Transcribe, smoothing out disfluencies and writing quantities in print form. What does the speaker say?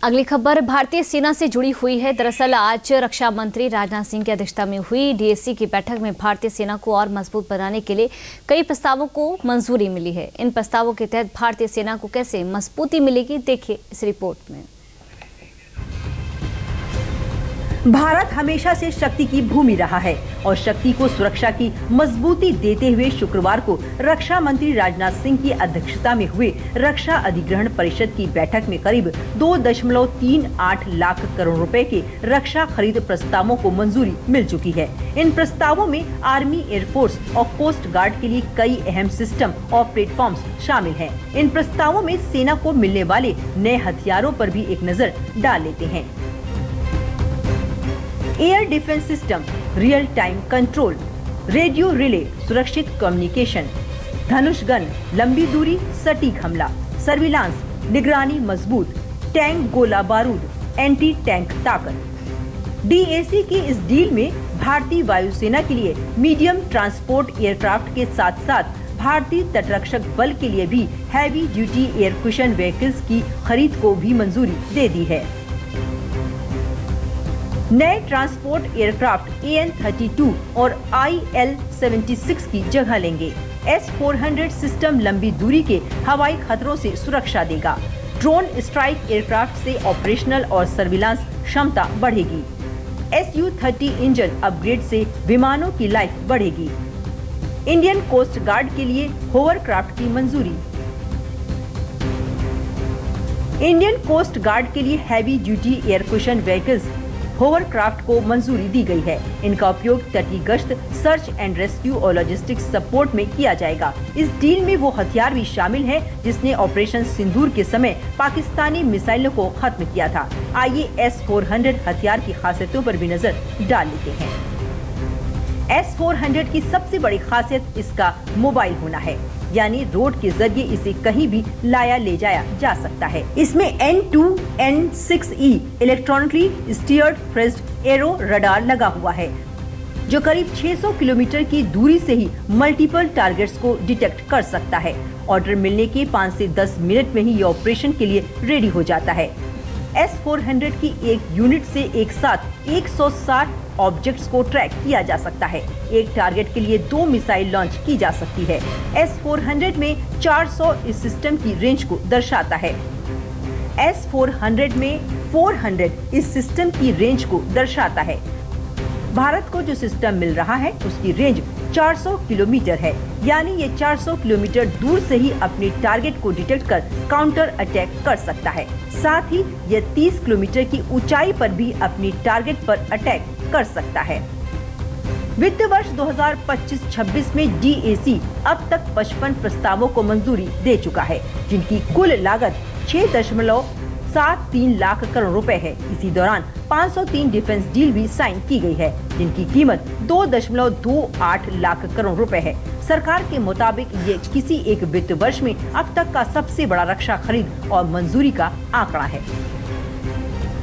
अगली खबर भारतीय सेना से जुड़ी हुई है। दरअसल आज रक्षा मंत्री राजनाथ सिंह की अध्यक्षता में हुई डीएसी की बैठक में भारतीय सेना को और मजबूत बनाने के लिए कई प्रस्तावों को मंजूरी मिली है। इन प्रस्तावों के तहत भारतीय सेना को कैसे मजबूती मिलेगी, देखिए इस रिपोर्ट में। भारत हमेशा से शक्ति की भूमि रहा है और शक्ति को सुरक्षा की मजबूती देते हुए शुक्रवार को रक्षा मंत्री राजनाथ सिंह की अध्यक्षता में हुए रक्षा अधिग्रहण परिषद की बैठक में करीब 2.38 लाख करोड़ रुपए के रक्षा खरीद प्रस्तावों को मंजूरी मिल चुकी है। इन प्रस्तावों में आर्मी, एयरफोर्स और कोस्ट गार्ड के लिए कई अहम सिस्टम और प्लेटफॉर्म्स शामिल हैं। इन प्रस्तावों में सेना को मिलने वाले नए हथियारों पर भी एक नजर डाल लेते हैं। Air defence system, real time control, radio relay, सुरक्षित कम्युनिकेशन, धनुष गन, लंबी दूरी सटीक हमला, सर्विलांस, निगरानी मजबूत, टैंक गोला बारूद, एंटी टैंक ताकत। डीएसी की इस डील में भारतीय वायुसेना के लिए मीडियम ट्रांसपोर्ट एयरक्राफ्ट के साथ साथ भारतीय तटरक्षक बल के लिए भी heavy duty air cushion vehicles की खरीद को भी मंजूरी दे दी है। नए ट्रांसपोर्ट एयरक्राफ्ट AN-32 और IL-76 की जगह लेंगे। S-400 सिस्टम लंबी दूरी के हवाई खतरों से सुरक्षा देगा। ड्रोन स्ट्राइक एयरक्राफ्ट से ऑपरेशनल और सर्विलांस क्षमता बढ़ेगी। Su-30 इंजन अपग्रेड से विमानों की लाइफ बढ़ेगी। इंडियन कोस्ट गार्ड के लिए होवरक्राफ्ट की मंजूरी। इंडियन कोस्ट गार्ड के लिए heavy duty air cushion vehicles hovercraft को मंजूरी दी गई है। इनका उपयोग तटीय गश्त, सर्च एंड रेस्क्यू और लॉजिस्टिक्स सपोर्ट में किया जाएगा। इस डील में वो हथियार भी शामिल है जिसने ऑपरेशन सिंदूर के समय पाकिस्तानी मिसाइलों को खत्म किया था। आइए S-400 हथियार की खासियतों पर भी नजर डाल लेते हैं। S-400 की सबसे बड़ी खासियत इसका मोबाइल होना है, यानी रोड के जरिए इसे कहीं भी लाया ले जाया जा सकता है। इसमें N2, N6E electronically steered phased array radar लगा हुआ है, जो करीब 600 किलोमीटर की दूरी से ही मल्टीपल टारगेट्स को डिटेक्ट कर सकता है। ऑर्डर मिलने के 5 से 10 मिनट में ही ये ऑपरेशन के लिए रेडी हो जाता है। S-400 की एक यूनिट से एक साथ 160 ऑब्जेक्ट्स को ट्रैक किया जा सकता है। एक टारगेट के लिए 2 मिसाइल लॉन्च की जा सकती है। S-400 में 400 इस सिस्टम की रेंज को दर्शाता है। S-400 में 400 इस सिस्टम की रेंज को दर्शाता है। भारत को जो सिस्टम मिल रहा है उसकी रेंज 400 किलोमीटर है, यानी ये 400 किलोमीटर दूर से ही अपने टारगेट को डिटेक्ट कर काउंटर अटैक कर सकता है। साथ ही ये 30 किलोमीटर की ऊंचाई पर भी अपनी टारगेट पर अटैक कर सकता है। वित्त वर्ष 2025-26 में डीएसी अब तक 55 प्रस्तावों को मंजूरी दे चुका है, जिनकी कुल लागत 6.73 लाख करोड़ रुपए है। इसी दौरान 503 डिफेंस डील भी साइन की गई है, जिनकी कीमत 2.28 लाख करोड़ रुपए है। सरकार के मुताबिक ये किसी एक वित्त वर्ष में अब तक का सबसे बड़ा रक्षा खरीद और मंजूरी का आंकड़ा है।